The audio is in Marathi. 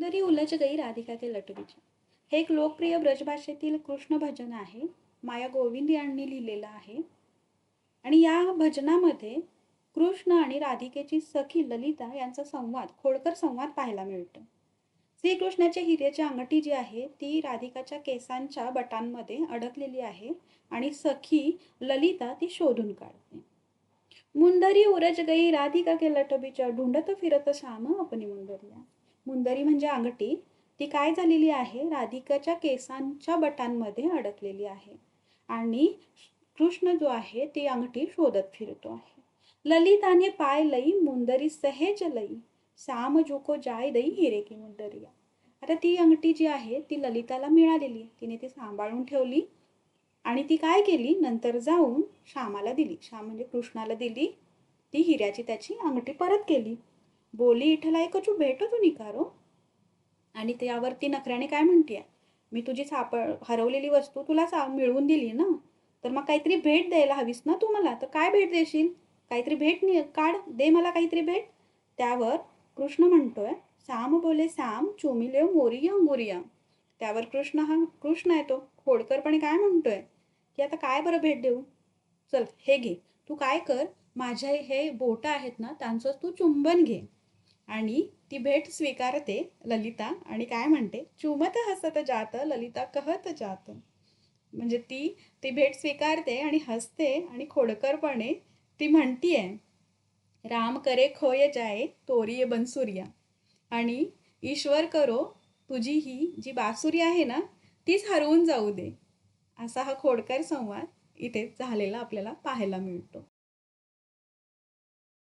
मुंदरी उलझ गई राधिका के लटवीच्या. हे एक लोकप्रिय ब्रजभाषेतील कृष्ण भजन आहे. माया गोविंद यांनी लिहिलेलं आहे. आणि या भजनामध्ये कृष्ण आणि राधिकेची सखी ललिता यांचा संवाद, खोडकर संवाद पाहायला मिळतो. श्रीकृष्णाच्या हिऱ्याची अंगठी जी आहे ती राधिकाच्या केसांच्या बटांमध्ये अडकलेली आहे आणि सखी ललिता ती शोधून काढते. मुंदरी उरज गई राधिका के लटबीच्या ढुंडत फिरत श्याम अपनी मुंदरिया. मुंदरी म्हणजे अंगठी. ती काय झालेली आहे, राधिकाच्या केसांच्या बटांमध्ये अडकलेली आहे आणि कृष्ण जो आहे ती अंगठी शोधत फिरतो आहे. ललिताने पाय लई मुंदरी सहेज लई, श्याम झुको जाय दई हिरे की मुंदरिया. आता ती अंगठी जी आहे ती ललिताला मिळालेली, तिने ती सांभाळून ठेवली आणि ती काय केली, नंतर जाऊन श्यामाला दिली. श्याम म्हणजे कृष्णाला दिली. ती हिऱ्याची त्याची अंगठी परत केली. बोली इठला एकचू भेटो तू निकारो. आणि त्यावरती नखऱ्याने काय म्हणतीये, मी तुझी हरवलेली वस्तू तुला मिळवून दिली ना, तर मग काहीतरी भेट द्यायला हवीस ना तू मला. तर काय भेट देशील, काहीतरी भेट काढ, दे मला काहीतरी भेट. त्यावर कृष्ण म्हणतोय, श्याम बोले श्याम चुमिले मोरिया अंगुरिया. त्यावर कृष्ण आहे तो खोडकरपणे काय म्हणतोय की आता काय बरं भेट देऊ, चल हे घे, तू काय कर, माझ्या हे बोटं आहेत ना त्यांचं तू चुंबन घे. आणि ती भेट स्वीकारते ललिता आणि काय म्हणते, चुमत हसत जात ललिता कहत जात. म्हणजे ती भेट स्वीकारते आणि हसते आणि खोडकरपणे ती म्हणतीये, राम करे खोय जाए तोरिये बनसुरिया. आणि ईश्वर करो तुझी ही जी बासुरी आहे ना तीच हरवून जाऊ दे. असा हा खोडकर संवाद इथे झालेला आपल्याला पाहायला मिळतो.